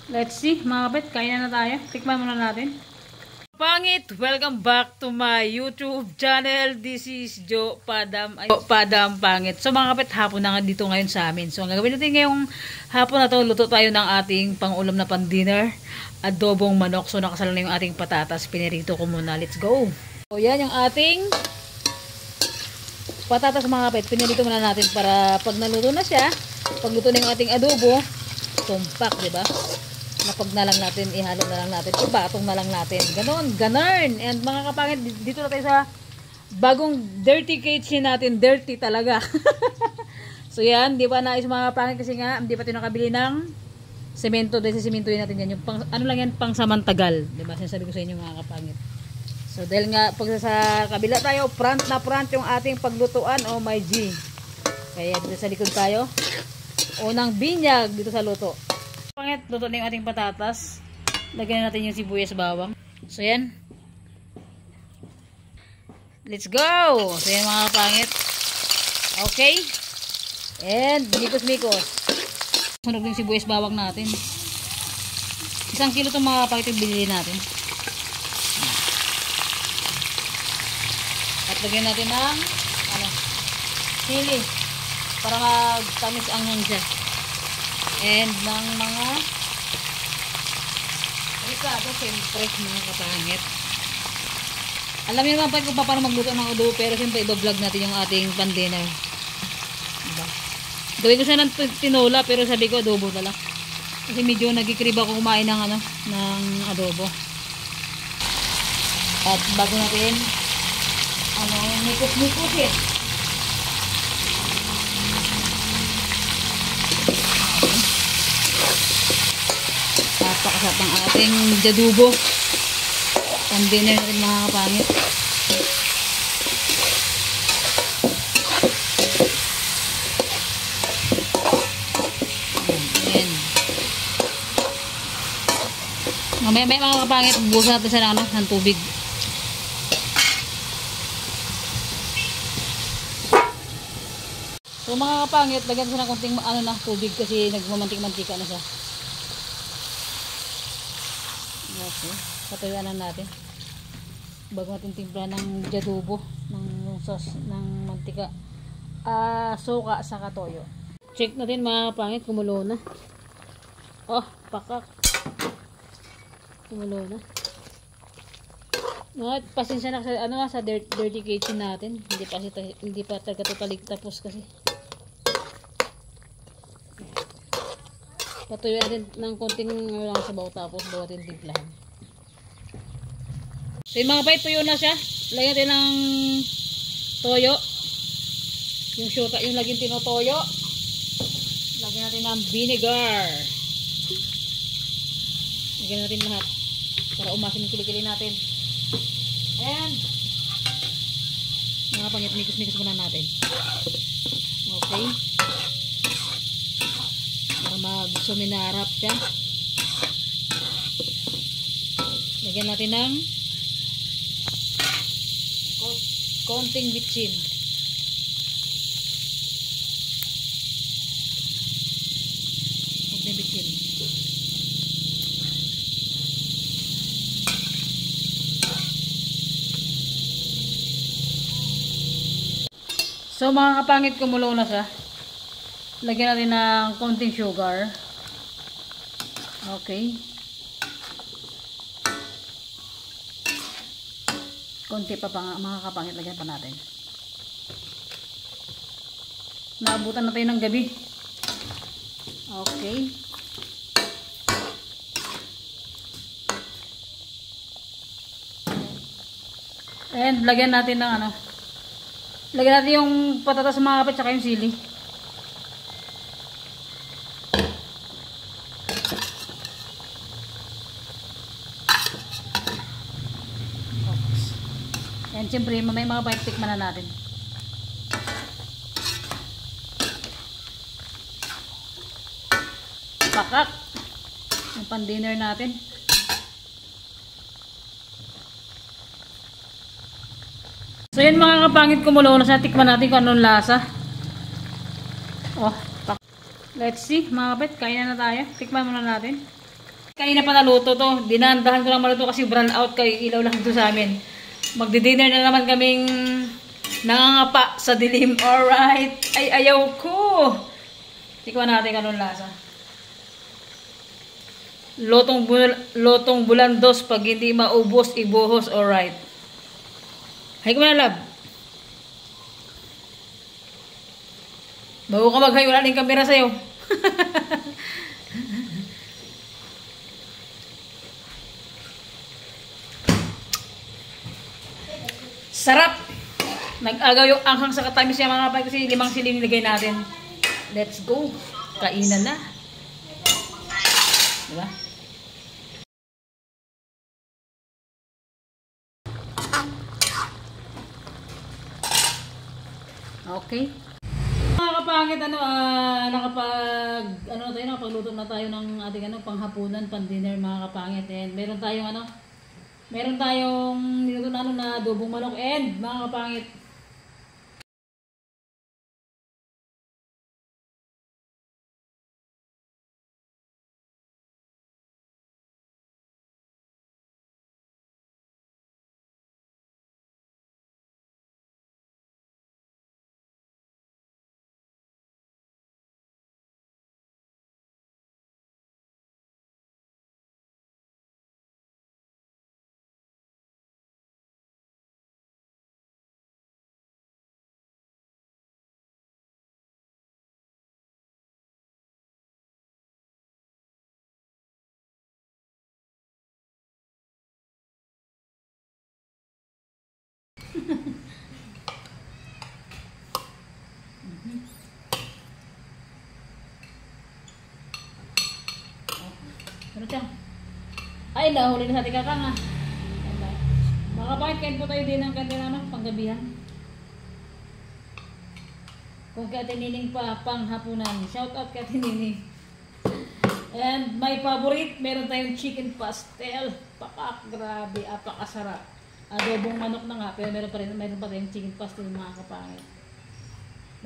Let's see, mga kapit, kain na tayo. Tikman muna natin. Pangit! Welcome back to my YouTube channel. This is Jo Padam. Ay, Padam Pangit. So mga kapit, hapon na nga dito ngayon sa amin. So ang gagawin natin ngayong hapon na to, luto tayo ng ating pang-ulam na pan-dinner. Adobong manok. So nakasala na yung ating patatas. Pinirito ko muna. Let's go! So yan yung ating patatas mga kapit. Pinirito muna natin para pag naluto na siya, pagluto na yung ating adobo, tumpak, diba? Napag na lang natin, ihalo na lang natin, ibatong na lang natin. Ganon, ganarn. And mga kapangit, dito na tayo sa bagong dirty kitchen natin. Dirty talaga. So yan, di ba nais mga kapangit kasi nga, hindi pa tayo nakabili ng semento. Dahil sa semento natin yan. Yung pang, ano lang yan, pang samantagal. Di ba? Sinasabi ko sa inyo mga kapangit. So dahil nga, pag sa kabila tayo, front na front yung ating paglutuan. Oh my G. Kaya dito sa likod tayo. Unang binyag dito sa luto. Pangit, luto na yung ating patatas. Lagyan na natin yung sibuyas bawang. So yan. Let's go! So yan mga pangit. Okay. And mikos-mikos. Sunog yung sibuyas bawang natin. 1 kilo itong mga pangit yung binili natin. At lagyan natin ng sili. Para mag-tamis ang siya. And ng mga ricado, siyempre, mga kapangit. Alam niyo naman pa kung paano magluto ng adobo, pero siyempre i-vlog natin yung ating pan-dinner. Diba? Gawin ko siya ng tinola, pero sabi ko adobo na lang. Kasi medyo nagkikrib ako kumain ng, ng adobo. At bago natin, mikos-mikos eh. Napakasarap ang ating adobo. Pan-dinner na rin mga kapangit. Ayan. Mamaya mga kapangit, buhusan natin sa ng tubig. So mga kapangit, lagyan ko na konting tubig kasi nagmamantik-mantika na siya. Okay, patuyuan na natin bago natin timpla ng adobo ng sauce ng mantika, suka sa katoyo. Check natin mga kapangit, kumulo na. Oh, pakak, kumulo na. No, pasensya na sa dirty kitchen natin, hindi pa talaga totally tapos kasi. Patuyuan natin ng konting sabaw tapos bawa natin timplahan. So yung mga kapangit, tuyo na siya. Lagyan natin ng toyo. Yung syuta, yung laging tinotoyo. Lagyan natin ng vinegar. Lagyan natin lahat para umasin yung kilikili natin. And mga kapangit, mikos-mikos muna natin. Okay. Para mag-suminarap siya. Lagyan natin ng konting bitsin. Konting bitsin. So mga kapangit, kumulo na siya. Lagyan natin ng konting sugar. Okay. Konti pa mga kapangit, lagyan pa natin. Naabutan na tayo ng gabi. Okay. And lagyan natin ng lagyan natin yung patatas sa mga kapit tsaka yung sili. And siyempre, may mga kapangit, tikman na natin. Pakak. Yung pan-dinner natin. So yan mga kapangit, kumulo na sa tikman natin kung anong lasa. Oh, let's see mga kapit, kain na tayo. Tikman muna natin. Kanina pa naluto to. Dinandahan ko lang maluto kasi brown out kay ilaw lang ito sa amin. Magdi-dinner na naman kaming nangangapa sa dilim. Alright. Ay, ayaw ko. Tikman natin kanong lasa. Lotong bulandos pag hindi maubos, ibuhos. Alright. Hay ko na, love. Bago ka mag-hay, wala na yung kamera sa'yo. Sarap! Nag-agaw yung anghang sa katamis niya mga kapay kasi 5 siling nilagay natin. Let's go! Kainan na. Diba? Okay. Mga kapangit, nakapagluto na tayo ng ating panghapunan, pang-dinner mga kapangit. And meron tayong niluto na adobong manok and mga kapangit. Ano siya? Ay, nahuli na sa ating kakang. Mga kapangit, kain po tayo din ng kanila panggabihan. Kung kay Ate Nining pa, panghapunan. Shout out kay Ate Nining. And my favorite, meron tayong chicken pastel. Papak, grabe, apakasarap. Adobong manok na nga, pero meron pa tayong chicken pastel mga kapangit.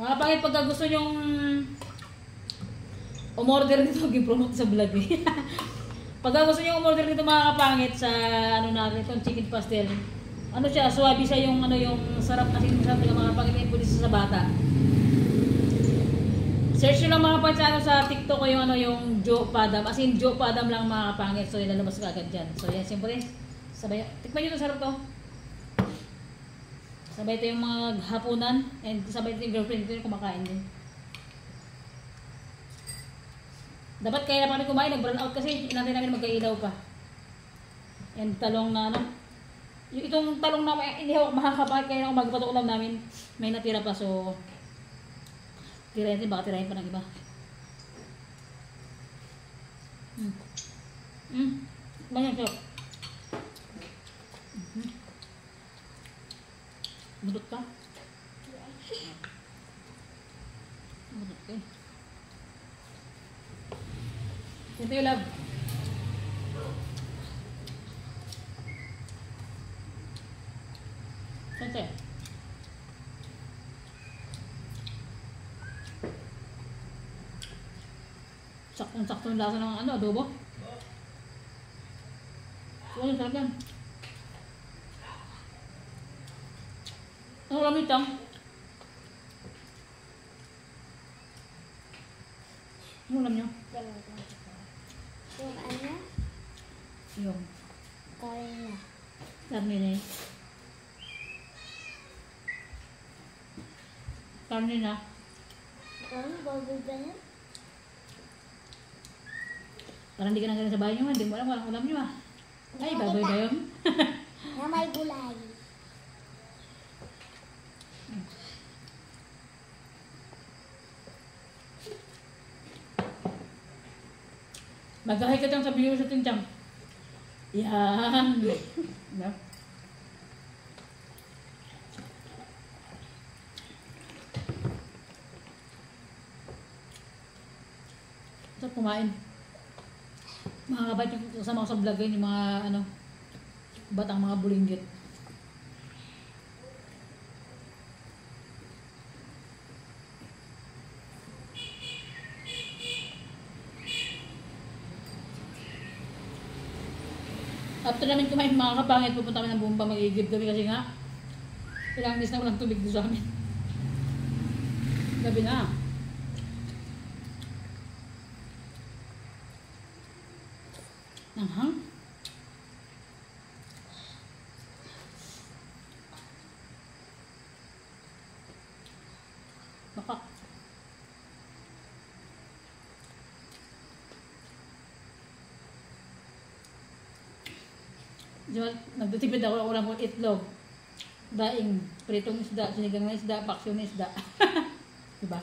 Mga kapangit, pagka gusto nyong umorder nito, gi-promote sa vlog eh. Pagka gusto nyo umorder nito mga kapangit sa natin, itong chicken pastel. Siya, suwabi siya yung sarap kasi sarap ng mga kapangit na pwede sa bata. Search nyo lang mga kapangit sa TikTok ko yung Joe Padam. As in, Joe Padam lang mga kapangit. So, ilalabas ka agad dyan. So, yan, siyempre, sabay. Tikman nyo ito, sarap to. Sabay ito yung mga hapunan. And sabay ito yung girlfriend ko yung kumakain din. Dapat kaya na pa rin kumain, nag-brown out kasi inantay namin magkailaw pa. And talong na yung itong talong na inihaw makakapahit kaya na umaga pa ito ulam namin. May natira pa so tirahin din, baka tirahin pa ng iba. Banyan siya. Budot ka? Budot ka eh. Ito yung love. Sante. Saktong-sakto yung lasa ng adobo. So, yung sarap yan. Ano lamit lang? Ano alam nyo? Yung ano? Yung Karne. karne na eh. Karne na. Ano? Baboy ba yan? Parang hindi ka nang ganun sa bahay nyo. Hindi mo alam, walang ulam nyo ah. Ay, baboy ba yun? Na may gulay. Magkahay ka dyan sa viewers natin dyan. Yan. No? Sarap kumain. Mga kabait yung kasama ko sa vlog yun, yung mga batang mga bulinggit. After namin kumain mga kapangit, pupunta kami ng Bumba, mag-igib kami kasi nga ilang days na walang tubig doon sa amin. Gabi na. Nanghang. Bakak. Nagtitipid ako ulam ko itlog. Daing, pritong isda, sinigang na isda, paksyon na isda. Diba?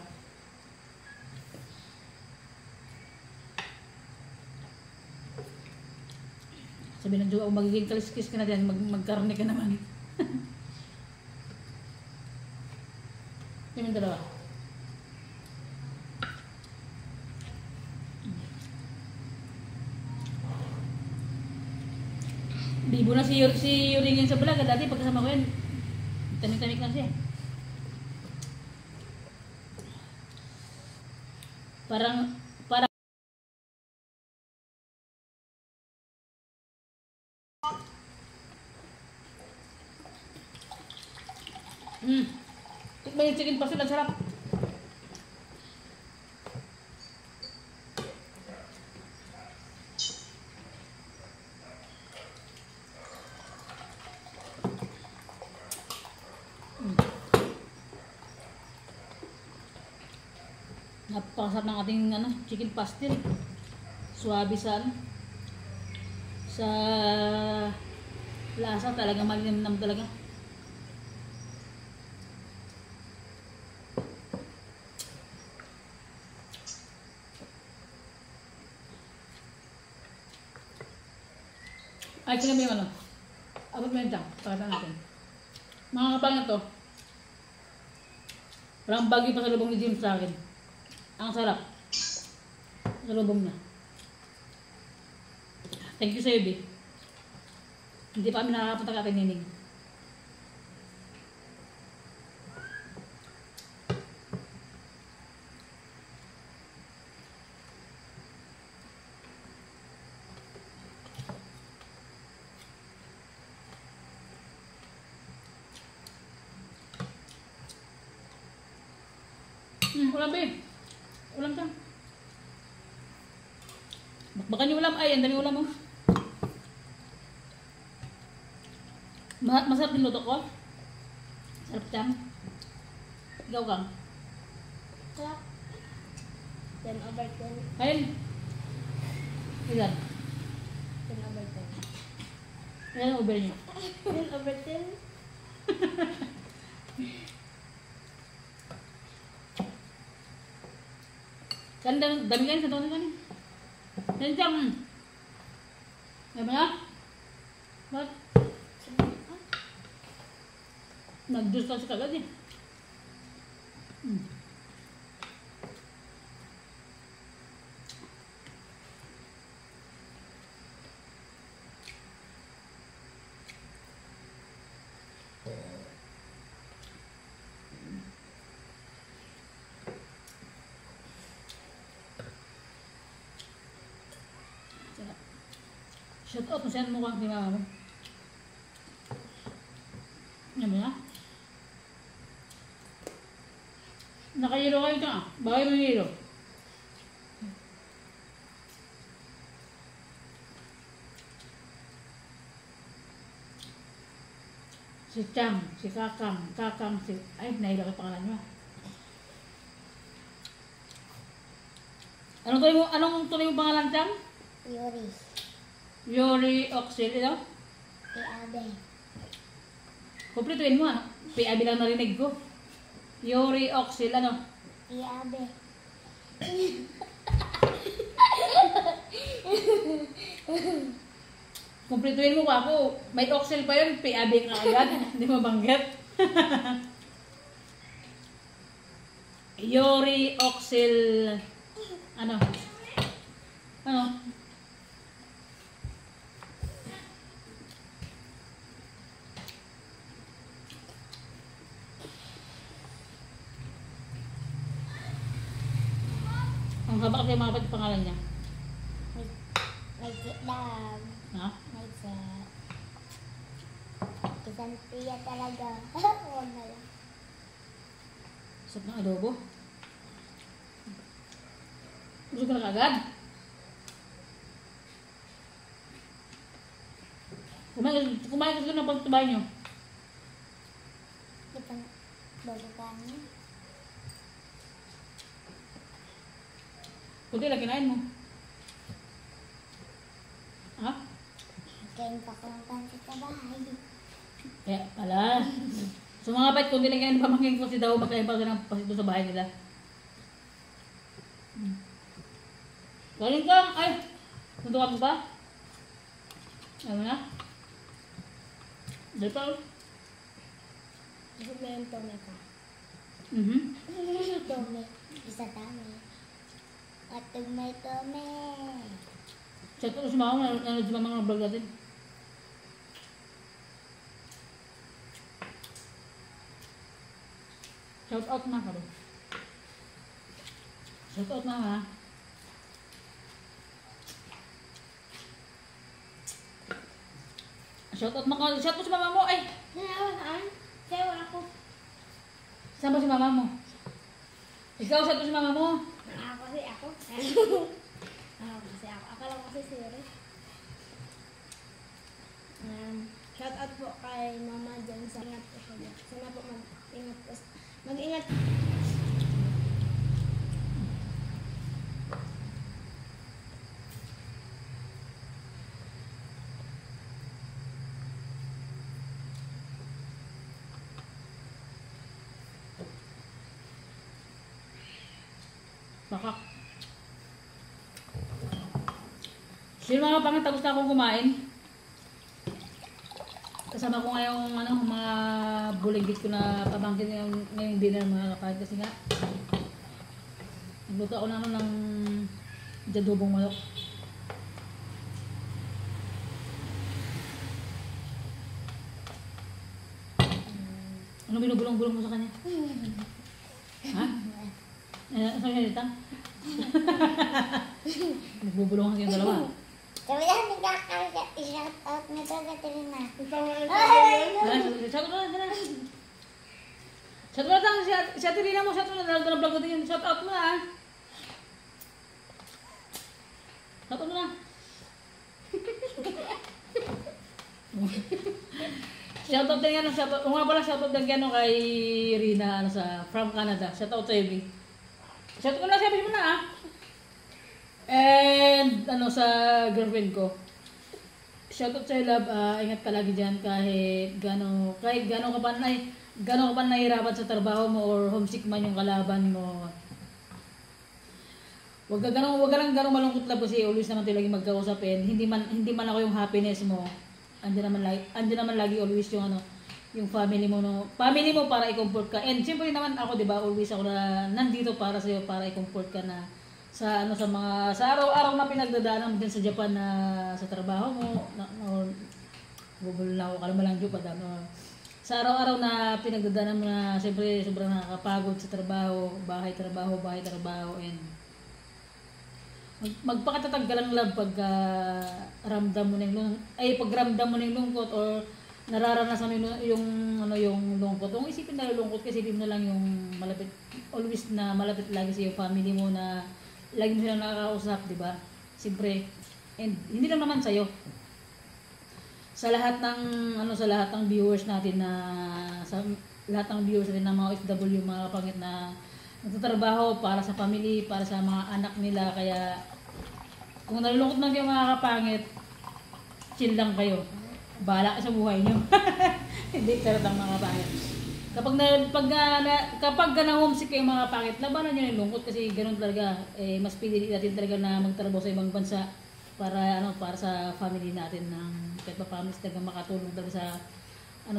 Sabi ng jowa, magiging kaliskis ka na dyan, magkarne ka naman. Yung dalawa. Bibo na si Yuringin sa vlog. Dati pagkasama ko yan, tamik-tamik na siya. Parang tikman yung chicken pastel, ang sarap. Napakasarap ng ating chicken pastel. Suwabe sa sa lasa, talagang malinamnam talaga. Ay, sinabi yung abot mo yun dyan. Pakita natin. Mga kapangit to. Parang bagay pa sa lubong ni James sa akin. Ang sarap. Sa lubong na. Thank you sa'yo, B. Hindi pa kami nakakapunta kay Nining. Ulam, B. Ulam ka. Bakbakan yung ulam. Ay, ang dami ulam mo. Masarap din luto ko. Sarap dyan. Ikaw kang. Sarap. 10/10. Ayun. Ilan? 10/10. Ilan ang uber niyo? 10/10. Dami kanin sa taon kanin. Yan dyan. Ayaw mo na? Ba't? Nag-juice kasi kagad eh. Shout out, masyadong mukhang si mama mo. Yan mo na? Nakahilo kayo dyan ah. Bakit mo hilo? Si Chang, si Kakang, si... Ay, nahilo kayo pangalan nyo. Anong tuloy mo pangalan, Chang? Yuri. Yuri Oxil, ito? Abe. Kumpletuin mo ano? PAB lang narinig ko. Yuri Oxil, ano? Abe. Kumpletuin mo ko ako. May Oxil pa yun, PAB ka agad. Hindi mo banggit. Yuri Oxil, ano? Ano? Ang haba kasi mga pangalan niya. May Legit lang. Ha? Legit. Isang tiya talaga. Huwag na lang. Sarap ng adobo. Gusto ko na kagad. Kumain ka ng pagtubay nyo. Ito na. Bago kami. Kunti lang kinain mo. Ha? Kain pa ko ng pansit sa bahay. Kaya pala. So mga bait, kunti lang kinain pamangkin ko si Daw, magkain pa ng pasito sa bahay nila. Galing ka! Ay! Tuntukan mo ba? Ano na? Dito. Gusto mo yung tome ka? Tome. Isa dami. At may tome. Chat ko si Mama, nanonood si Mama ng vlog natin. Shout out na ka ba? Shout out Mama. Shout out mga shout out si Mama mo. Ay! Saan? Sayo ako. Saan ba si Mama mo? Ikaw shout out si Mama mo. Ako kasi ako. Akala ko kasi siri. Shout out po kay Mama dyan sa ingat po siya dyan. Sana po mag-ingat po. Mag-ingat. Bakak. Sino mga pangit, tapos na akong kumain. Kasama ko ngayong mga bulinggit ko na pabangkin ngayong dinner mga kapatid kasi nga nagluto ako naman ng jadobong manok. Ano binubulong-bulong mo sa kanya? Ha? Ano salita? Nagbubulungan kayong dalawa. Sabi na, nagkaka-shout out na ito sa Tirina. Shout out na. Shout out lang si Ate Rina mo. Shout out na. Vlog natin yun. Shout out mo na. Shout out mo na. Shout out din yan. Kung nga pala shout out din yan kay Rina from Canada. Shout out to Evie. Shout out ko na. Sabi mo na And sa girlfriend ko. Shoutout sa love, ingat ka lagi diyan kahit gano ka pa nahihirapan sa trabaho mo or homesick man yung kalaban mo. Wag ka lang ganong malungkot lang kasi always naman tayo lagi magkausapin. Hindi man ako yung happiness mo. Andiyan naman lagi always yung family mo para i-comfort ka. And siyempre naman ako, 'di ba? Always ako na nandito para sa iyo para i-comfort ka na sa araw-araw na pinagdadaanan mo din sa Japan na sa trabaho mo bubulong ako kalma lang Japan sa araw-araw na pinagdadaanan mo na siyempre sobrang nakakapagod sa trabaho and magpakatatag ka lang love pag ramdam mo ng lungkot or nararanasan mo yung lungkot. Kung isipin na lungkot kasi isipin mo na lang yung malapit always na malapit lagi sa yung family mo na lagi mo silang nakakausap, di ba? Siyempre, and hindi lang naman sa'yo. Sa lahat ng viewers natin ng mga OFW, mga kapangit na nagtatrabaho para sa family, para sa mga anak nila. Kaya, kung nalulungkot man kayo mga kapangit, chill lang kayo. Bahala ka sa buhay nyo. Hindi, charot ang mga kapangit. Kapag na-homesick kayo mga pangit, labanan nyo yung lungkot kasi ganoon talaga. Mas pili natin talaga na magtrabaho sa ibang bansa para sa family natin kahit pa promise talaga makatulong talaga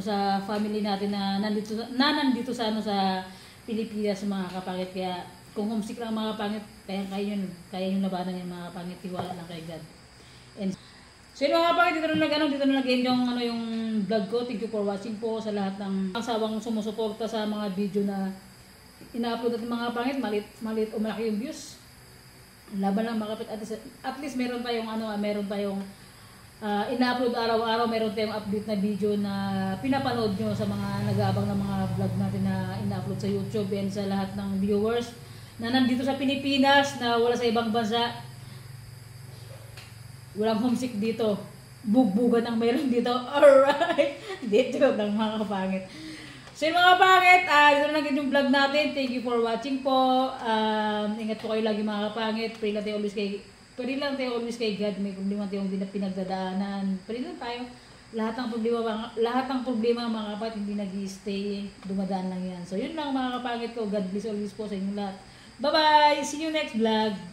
sa family natin na nandito sa Pilipinas mga kapangit. Kaya kung homesick lang mga kapangit, kaya yung labanan yung mga kapangit, tiwala lang kay God. And so yun mga kapangit, dito na nag-end yung vlog ko. Thank you for watching po sa lahat ng sawang sumusuporta sa mga video na ina-upload natin mga kapangit. Malit o malaki yung views. Laban lang mga kapit. At least meron tayong meron tayong ina-upload araw-araw, meron tayong update na video na pinapanood nyo sa mga nag-aabang ng mga vlog natin na ina-upload sa YouTube and sa lahat ng viewers na nandito sa Pilipinas na wala sa ibang bansa. Walang homesick dito. Bugbugan ang meron dito. Alright! Dito ng mga kapangit. So yung mga kapangit, dito na lang yung vlog natin. Thank you for watching po. Ingat po kayo lagi mga kapangit. Pray lang tayo always kay God. May problema tayong pinagdadaanan. Pray lang tayo. Lahat ng problema mga kapangit hindi nag-i-stay. Dumadaan lang yan. So yun lang mga kapangit ko. God bless always po sa inyong lahat. Bye-bye! See you next vlog!